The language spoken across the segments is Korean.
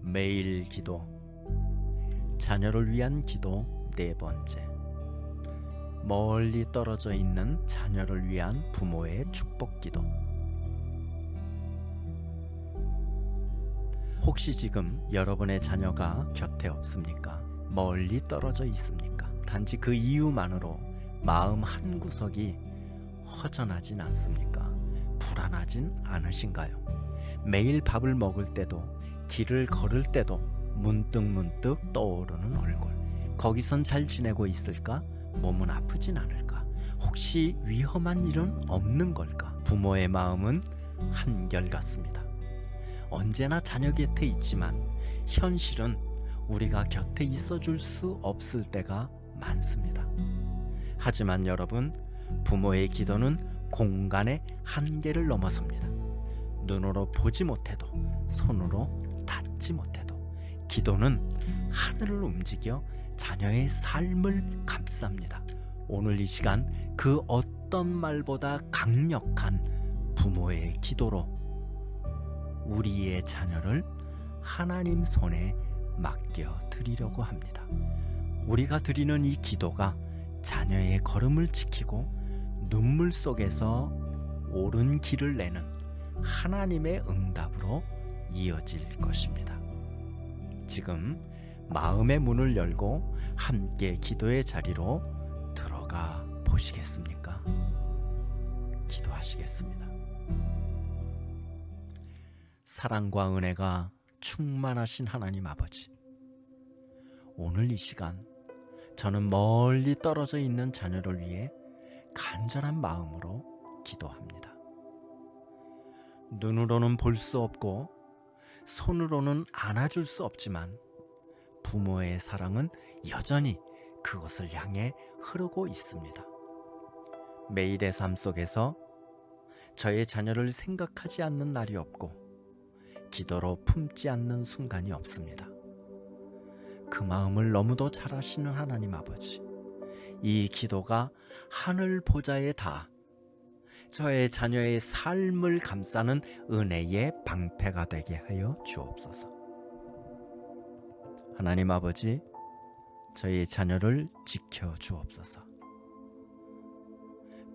매일 기도. 자녀를 위한 기도 네 번째. 멀리 떨어져 있는 자녀를 위한 부모의 축복 기도. 혹시 지금 여러분의 자녀가 곁에 없습니까? 멀리 떨어져 있습니까? 단지 그 이유만으로 마음 한구석이 허전하진 않습니까? 불안하진 않으신가요? 매일 밥을 먹을 때도, 길을 걸을 때도 문득문득 떠오르는 얼굴. 거기선 잘 지내고 있을까? 몸은 아프진 않을까? 혹시 위험한 일은 없는 걸까? 부모의 마음은 한결같습니다. 언제나 자녀 곁에 있지만 현실은 우리가 곁에 있어줄 수 없을 때가 많습니다. 하지만 여러분, 부모의 기도는 공간의 한계를 넘어섭니다. 눈으로 보지 못해도, 손으로 닿지 못해도 기도는 하늘을 움직여 자녀의 삶을 감쌉니다. 오늘 이 시간 그 어떤 말보다 강력한 부모의 기도로 우리의 자녀를 하나님 손에 맡겨 드리려고 합니다. 우리가 드리는 이 기도가 자녀의 걸음을 지키고 눈물 속에서 옳은 길을 내는 하나님의 응답으로 이어질 것입니다. 지금 마음의 문을 열고 함께 기도의 자리로 들어가 보시겠습니까? 기도하시겠습니다. 사랑과 은혜가 충만하신 하나님 아버지, 오늘 이 시간 저는 멀리 떨어져 있는 자녀를 위해 간절한 마음으로 기도합니다. 눈으로는 볼 수 없고 손으로는 안아줄 수 없지만 부모의 사랑은 여전히 그것을 향해 흐르고 있습니다. 매일의 삶 속에서 저의 자녀를 생각하지 않는 날이 없고 기도로 품지 않는 순간이 없습니다. 그 마음을 너무도 잘 아시는 하나님 아버지, 이 기도가 하늘 보좌에 닿아 저의 자녀의 삶을 감싸는 은혜의 방패가 되게 하여 주옵소서. 하나님 아버지, 저희 자녀를 지켜 주옵소서.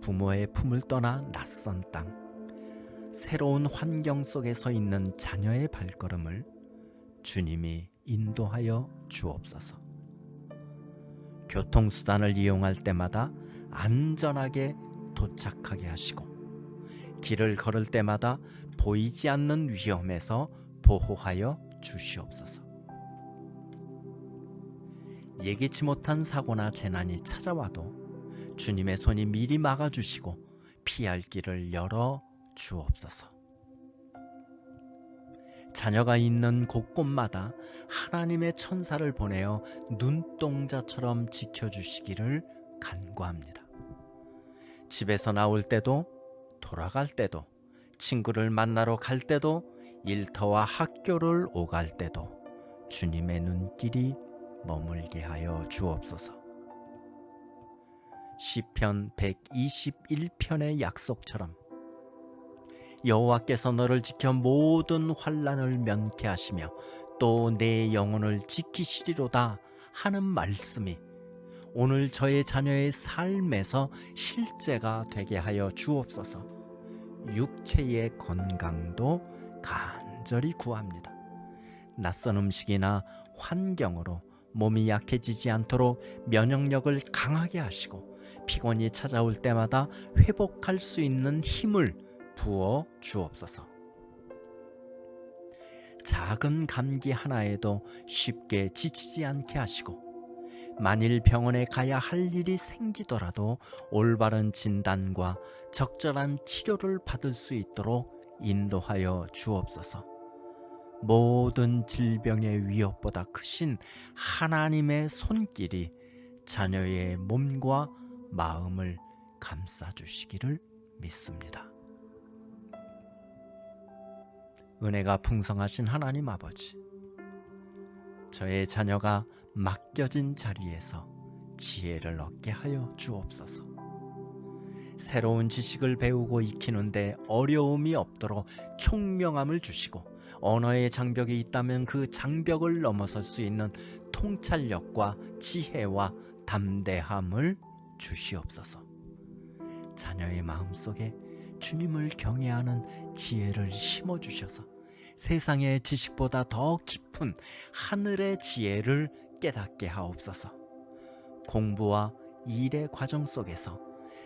부모의 품을 떠나 낯선 땅, 새로운 환경 속에 서 있는 자녀의 발걸음을 주님이 인도하여 주옵소서. 교통수단을 이용할 때마다 안전하게 도착하게 하시고, 길을 걸을 때마다 보이지 않는 위험에서 보호하여 주시옵소서. 예기치 못한 사고나 재난이 찾아와도 주님의 손이 미리 막아주시고 피할 길을 열어 주옵소서. 자녀가 있는 곳곳마다 하나님의 천사를 보내어 눈동자처럼 지켜주시기를 간구합니다. 집에서 나올 때도, 돌아갈 때도, 친구를 만나러 갈 때도, 일터와 학교를 오갈 때도 주님의 눈길이 머물게 하여 주옵소서. 시편 121편의 약속처럼 여호와께서 너를 지켜 모든 환난을 면케하시며 또 내 영혼을 지키시리로다 하는 말씀이 오늘 저의 자녀의 삶에서 실제가 되게 하여 주옵소서. 육체의 건강도 간절히 구합니다. 낯선 음식이나 환경으로 몸이 약해지지 않도록 면역력을 강하게 하시고 피곤이 찾아올 때마다 회복할 수 있는 힘을 부어 주옵소서. 작은 감기 하나에도 쉽게 지치지 않게 하시고, 만일 병원에 가야 할 일이 생기더라도 올바른 진단과 적절한 치료를 받을 수 있도록 인도하여 주옵소서. 모든 질병의 위협보다 크신 하나님의 손길이 자녀의 몸과 마음을 감싸주시기를 믿습니다. 은혜가 풍성하신 하나님 아버지, 저의 자녀가 맡겨진 자리에서 지혜를 얻게 하여 주옵소서. 새로운 지식을 배우고 익히는데 어려움이 없도록 총명함을 주시고 언어의 장벽이 있다면 그 장벽을 넘어설 수 있는 통찰력과 지혜와 담대함을 주시옵소서. 자녀의 마음속에 주님을 경외하는 지혜를 심어주셔서 세상의 지식보다 더 깊은 하늘의 지혜를 깨닫게 하옵소서. 공부와 일의 과정 속에서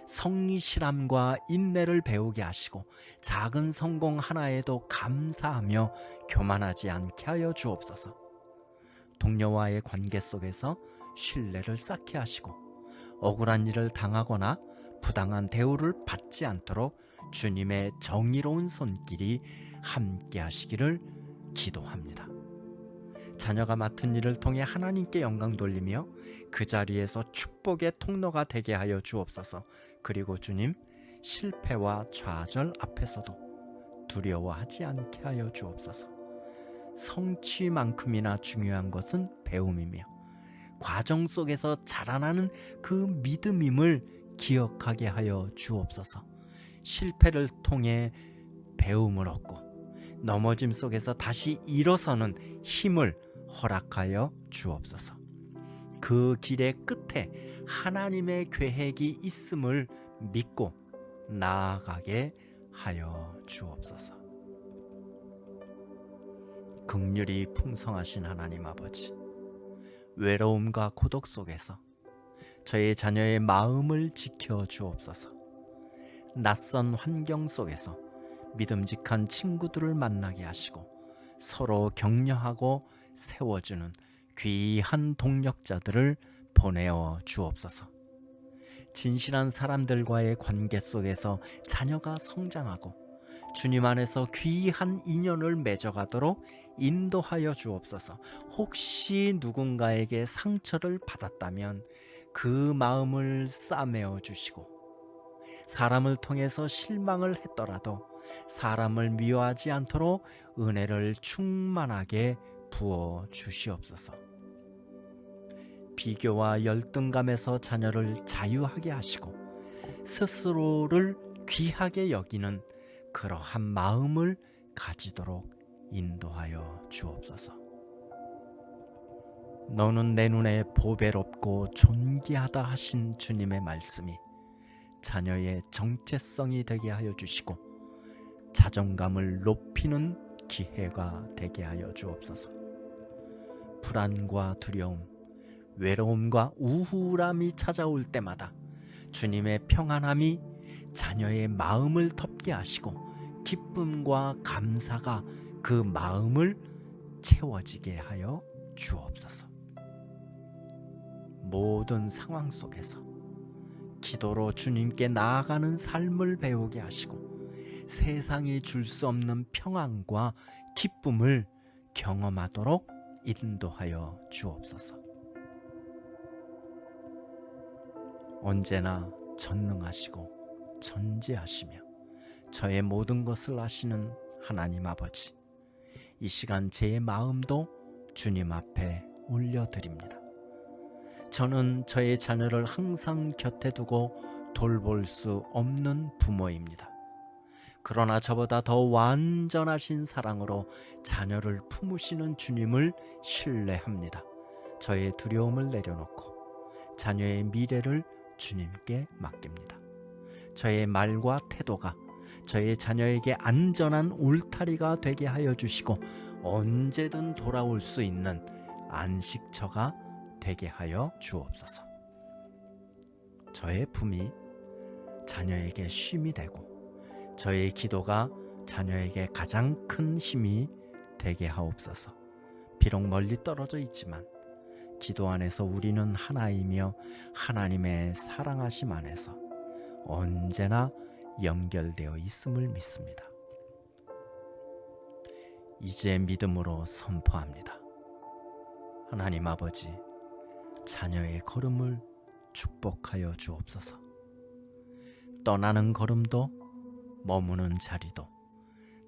성실함과 인내를 배우게 하시고 작은 성공 하나에도 감사하며 교만하지 않게 하여 주옵소서. 동료와의 관계 속에서 신뢰를 쌓게 하시고 억울한 일을 당하거나 부당한 대우를 받지 않도록 주님의 정의로운 손길이 함께 하시기를 기도합니다. 자녀가 맡은 일을 통해 하나님께 영광 돌리며 그 자리에서 축복의 통로가 되게 하여 주옵소서. 그리고 주님, 실패와 좌절 앞에서도 두려워하지 않게 하여 주옵소서. 성취만큼이나 중요한 것은 배움이며 과정 속에서 자라나는 그 믿음임을 기억하게 하여 주옵소서. 실패를 통해 배움을 얻고 넘어짐 속에서 다시 일어서는 힘을 허락하여 주옵소서. 그 길의 끝에 하나님의 계획이 있음을 믿고 나아가게 하여 주옵소서. 긍휼이 풍성하신 하나님 아버지, 외로움과 고독 속에서 저의 자녀의 마음을 지켜 주옵소서. 낯선 환경 속에서 믿음직한 친구들을 만나게 하시고 서로 격려하고 세워주는 귀한 동력자들을 보내어 주옵소서. 진실한 사람들과의 관계 속에서 자녀가 성장하고 주님 안에서 귀한 인연을 맺어가도록 인도하여 주옵소서. 혹시 누군가에게 상처를 받았다면 그 마음을 싸매어 주시고, 사람을 통해서 실망을 했더라도 사람을 미워하지 않도록 은혜를 충만하게 부어 주시옵소서. 비교와 열등감에서 자녀를 자유하게 하시고 스스로를 귀하게 여기는 그러한 마음을 가지도록 인도하여 주옵소서. 너는 내 눈에 보배롭고 존귀하다 하신 주님의 말씀이 자녀의 정체성이 되게 하여 주시고 자존감을 높이는 기회가 되게 하여 주옵소서. 불안과 두려움, 외로움과 우울함이 찾아올 때마다 주님의 평안함이 자녀의 마음을 덮게 하시고 기쁨과 감사가 그 마음을 채워지게 하여 주옵소서. 모든 상황 속에서 기도로 주님께 나아가는 삶을 배우게 하시고 세상이 줄 수 없는 평안과 기쁨을 경험하도록 인도하여 주옵소서. 언제나 전능하시고 전지하시며 저의 모든 것을 아시는 하나님 아버지, 이 시간 제 마음도 주님 앞에 올려드립니다. 저는 저의 자녀를 항상 곁에 두고 돌볼 수 없는 부모입니다. 그러나 저보다 더 완전하신 사랑으로 자녀를 품으시는 주님을 신뢰합니다. 저의 두려움을 내려놓고 자녀의 미래를 주님께 맡깁니다. 저의 말과 태도가 저의 자녀에게 안전한 울타리가 되게 하여 주시고 언제든 돌아올 수 있는 안식처가 되게 하여 주옵소서. 저의 품이 자녀에게 쉼이 되고 저의 기도가 자녀에게 가장 큰 힘이 되게 하옵소서. 비록 멀리 떨어져 있지만 기도 안에서 우리는 하나이며 하나님의 사랑하심 안에서 언제나 연결되어 있음을 믿습니다. 이제 믿음으로 선포합니다. 하나님 아버지, 자녀의 걸음을 축복하여 주옵소서. 떠나는 걸음도 머무는 자리도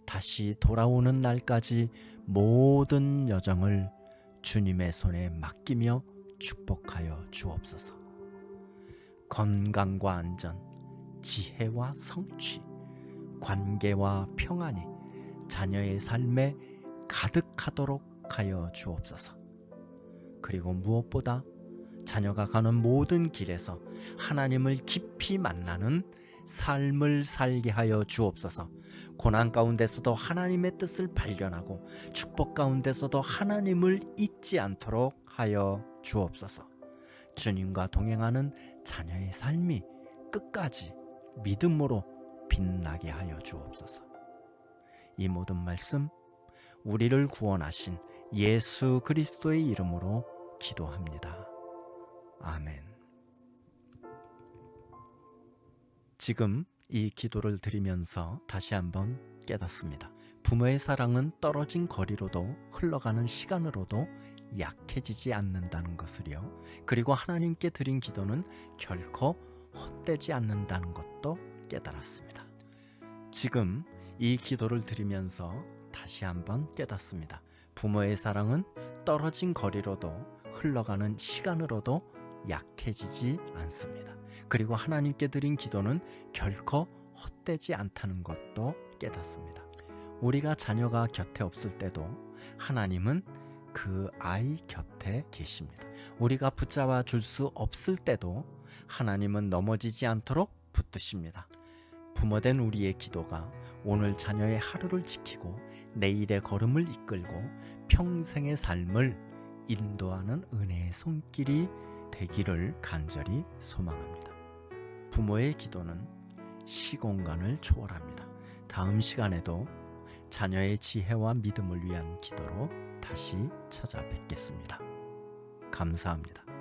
다시 돌아오는 날까지 모든 여정을 주님의 손에 맡기며 축복하여 주옵소서. 건강과 안전, 지혜와 성취, 관계와 평안이 자녀의 삶에 가득하도록 하여 주옵소서. 그리고 무엇보다 자녀가 가는 모든 길에서 하나님을 깊이 만나는 삶을 살게 하여 주옵소서. 고난 가운데서도 하나님의 뜻을 발견하고 축복 가운데서도 하나님을 잊지 않도록 하여 주옵소서. 주님과 동행하는 자녀의 삶이 끝까지 믿음으로 빛나게 하여 주옵소서. 이 모든 말씀 우리를 구원하신 예수 그리스도의 이름으로 기도합니다. 아멘. 지금 이 기도를 드리면서 다시 한번 깨닫습니다. 부모의 사랑은 떨어진 거리로도 흘러가는 시간으로도 약해지지 않는다는 것을요. 그리고 하나님께 드린 기도는 결코 헛되지 않는다는 것도 깨달았습니다. 지금 이 기도를 드리면서 다시 한번 깨닫습니다. 부모의 사랑은 떨어진 거리로도 흘러가는 시간으로도 약해지지 않습니다. 그리고 하나님께 드린 기도는 결코 헛되지 않다는 것도 깨닫습니다. 우리가 자녀가 곁에 없을 때도 하나님은 그 아이 곁에 계십니다. 우리가 붙잡아 줄 수 없을 때도 하나님은 넘어지지 않도록 붙드십니다. 부모된 우리의 기도가 오늘 자녀의 하루를 지키고 내일의 걸음을 이끌고 평생의 삶을 인도하는 은혜의 손길이 되기를 간절히 소망합니다. 부모의 기도는 시공간을 초월합니다. 다음 시간에도 자녀의 지혜와 믿음을 위한 기도로 다시 찾아뵙겠습니다. 감사합니다.